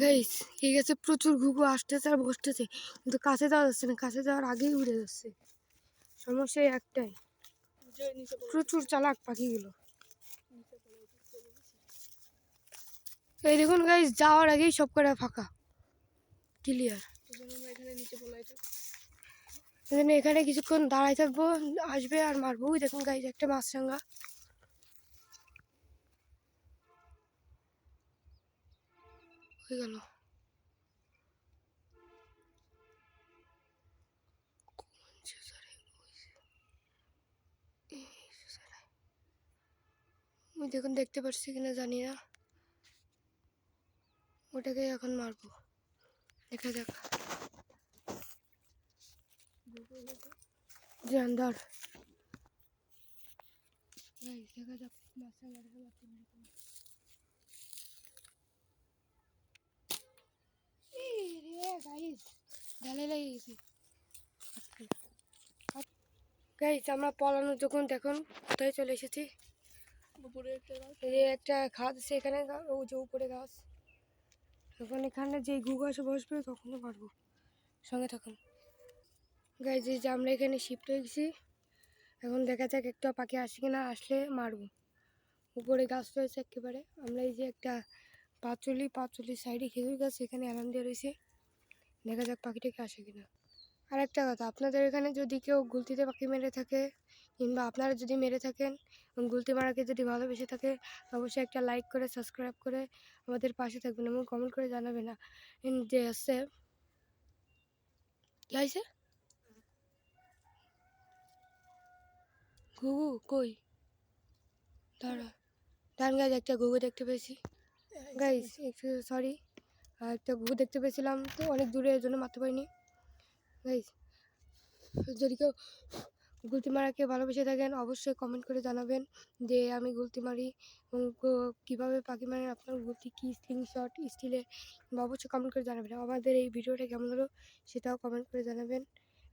Guys এই গাছে প্রচুর ঘুঘু আসতেছে আর বসতেছে, কিন্তু কাছে যাওয়া যাচ্ছে না, কাছে যাওয়ার আগেই উড়ে যাচ্ছে। সমস্যা একটাই, প্রচুর চালাক পাখিগুলো। এই দেখুন গাইস, যাওয়ার আগেই সব কটা ফাঁকা, ক্লিয়ার। এখানে কিছুক্ষণ দাঁড়াই থাকবো, আসবে আর মারবো। ওই দেখুন গাইস, একটা মাছরাঙা হয়ে গেল। ওই দেখুন, দেখতে পাচ্ছি কিনা জানি না, ওটাকে এখন মারবো, দেখা যাক। জানদার দেখা যাক মাছরাঙাটাকে মারতে পারি কিনা। ঢালে লেগে গেছি। গাইস আমরা পলানোর যখন দেখুন কোথায় চলে এসেছি। উপরে একটা গাছ আছে, এখানে ওই যে উপরে গাছ। এখন এখানে যে ঘুঘু এসে বসবে তখনই মারবো, সঙ্গে থাকুন। গাইস এই যে আমরা এখানে শিফট হয়ে গেছি, এখন দেখা যাক একটা পাখি আসে কিনা, আসলে মারবো। উপরে গাছ রয়েছে একেবারে, আমরা এই যে একটা পাঁচলি সাইডে খেজুর গাছ, এখানে অ্যালার্ম দিয়ে রয়েছে, দেখা যাক পাখিটাকে আসে কিনা। আর একটা কথা, আপনাদের এখানে যদি কেউ গুলতিতে পাখি মেরে থাকে, কিংবা আপনারা যদি মেরে থাকেন, গুলতি মারাকে যদি ভালোবেসে থাকে, অবশ্যই একটা লাইক করে সাবস্ক্রাইব করে আমাদের পাশে থাকবেন এবং কমেন্ট করে জানাবেন না যে আছে কি হয়েছে। ঘুঘু কই? দাঁড়া দাঁড়ান গাইজ, একটা ঘুঘু দেখতে পেয়েছি গাইজ, একটু সরি, একটা ঘুঘু দেখতে পেয়েছিলাম, তো অনেক দূরে, এর জন্য মারতে পারিনি গাইজ। যদি কেউ গুলতি মারাকে ভালোবেসে থাকেন, অবশ্যই কমেন্ট করে জানাবেন যে আমি গুলতি মারি এবং কীভাবে পাখি মারেন, আপনার গুলতি কী, স্লিংশট, স্টিলের, অবশ্যই কমেন্ট করে জানাবেন। আমাদের এই ভিডিওটা কেমন হলো সেটাও কমেন্ট করে জানাবেন।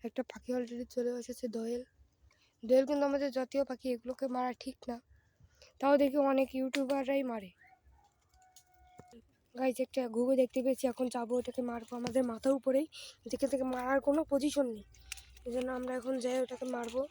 একটা পাখি অলরেডি চলে এসেছে, দোয়েল। দোয়েল কিন্তু আমাদের জাতীয় পাখি, এগুলোকে মারা ঠিক না, তাও দেখি অনেক ইউটিউবাররাই মারে। গাইজ একটা ঘুঘু দেখতে পেয়েছি, এখন যাবো ওটাকে মারবো, আমাদের মাথার উপরেই, যেখান থেকে মারার কোনো পজিশন নেই, এই জন্য আমরা এখন যাই ওটাকে মারবো।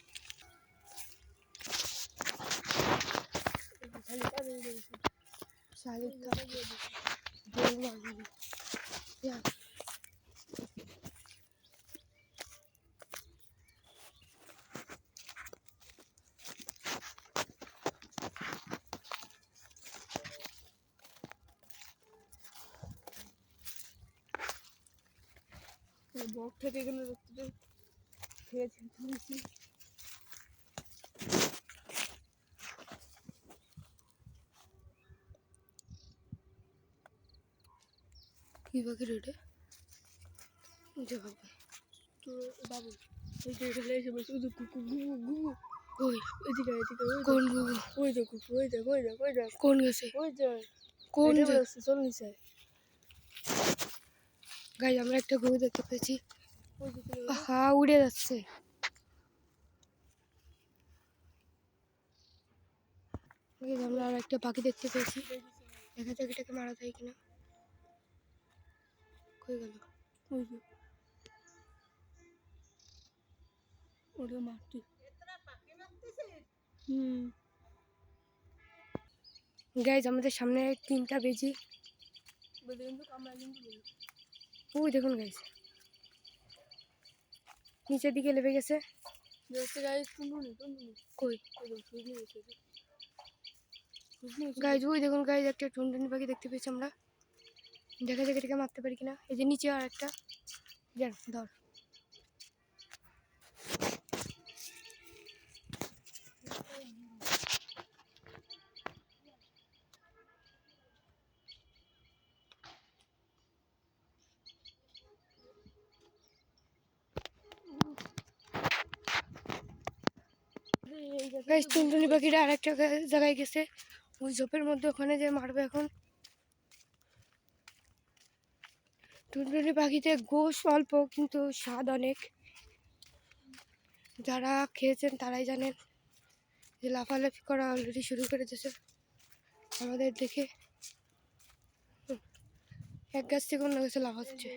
বক থেকে এখানে দেখতে খেয়েছি তুলেছি। কি পাখি রেটে যে বাবা, তো বাবু ওই যে এখানে এসে বসে, ওই যে কুকু ঘুঘু ঘুঘু, ওই এদিকে এদিকে, কোন ঘুঘু? ওই যে কুকু, ওই দেখ ওই দেখ ওই দেখ, কোন গেছে? ওই যে কোন যাচ্ছে, চল নিচে। গাইজ আমরা একটা ঘুঘু দেখতে পেয়েছি, হ্যাঁ উড়ে যাচ্ছে। আমরা আর একটা পাখি দেখতে পেয়েছি, দেখা যাক এটাকে মারা যায় কিনা। কই গেল? ওই যে ওটা মারতে, গাইজ আমাদের সামনে 3টা বেজি, ওই দেখুন গাইজ নিচের দিকে লেবে গেছে। কই গাইজ, ওই দেখুন গাইজ একটা টুনটুনি পাখি দেখতে পেয়েছি আমরা, দেখা যাক এটাকে মারতে পারি কিনা। এই যে নিচে আর একটা, যান ধর। গাইজ টুনটুনি পাখিটা আর একটা জায়গায় গেছে, ওই ঝোপের মধ্যে, ওখানে যে মারবে এখন। টুনটুনি পাখিতে গোশ অল্প কিন্তু স্বাদ অনেক, যারা খেয়েছেন তারাই জানেন। যে লাফালাফি করা অলরেডি শুরু করে দিয়েছে আমাদের দেখে। এক গাছ থেকে অন্য গাছে লাফাচ্ছে।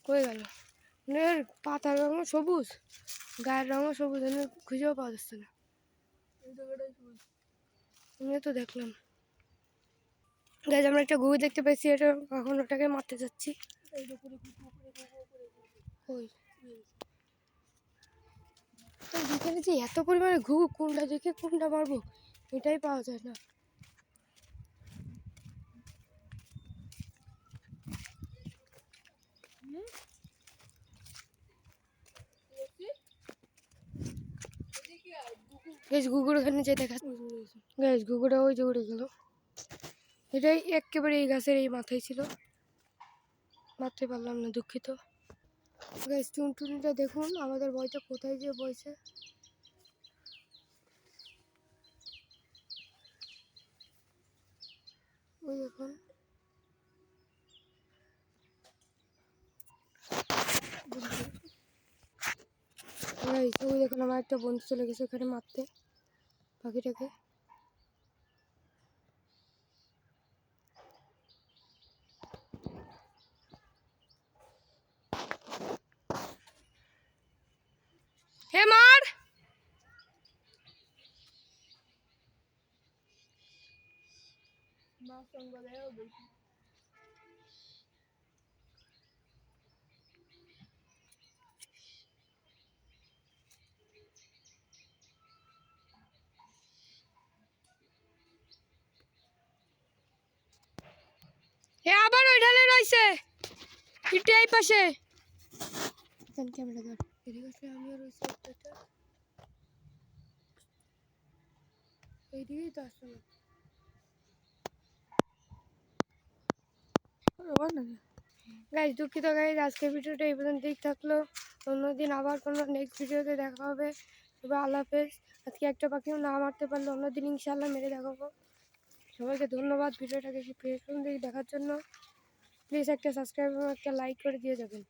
কই গেল? এর পাতার রঙও সবুজ, গায়ের রঙও সবুজ, খুঁজেও পাওয়া যাচ্ছে না। আমিও তো দেখলাম। গাছ আমরা একটা ঘুঘু দেখতে পাইছি, এটা এখন ওটাকে মারতে যাচ্ছি। ওই এখানে যে এত পরিমাণে ঘুঘু, কোনটা দেখে কোনটা মারবো এটাই পাওয়া যায় না। গাইস ঘুঘুর ওখানে যে দেখা, গাইস ঘুঘুটা ওই যে উড়ে গেল। এটাই একেবারে এই গাছের এই মাথায় ছিল, মারতে পারলাম না, দুঃখিত। গাইস টুনটুনিটা দেখুন আমাদের বইটা কোথায় যে বইছে। ওই দেখুন গাইস, ওই দেখুন আমার একটা বন্ধু চলে গেছে ওখানে মারতে পাখিটাকে। হে মার, হে আবার ওই ঢালে রয়েছে, একটু এই পাশে ক্যামেরা ধর, এদিকে আমিও রয়েছে একটা, এইদিকেই তো আসছে না। গাইজ দুঃখিত গাইজ, আজকের ভিডিওটা এই পর্যন্তই থাকলো। অন্যদিন আবার কোনো নেক্সট ভিডিওতে দেখা হবে। তবে আল্লাহ হাফেজ। আজকে একটা পাখিও না মারতে পারলে অন্যদিন ইনশাল্লাহ মেরে দেখাবো। সবাইকে ধন্যবাদ ভিডিওটাকে প্রথম দিকে দেখার জন্য। প্লিজ একটা সাবস্ক্রাইব এবং একটা লাইক করে দিয়ে যাবেন।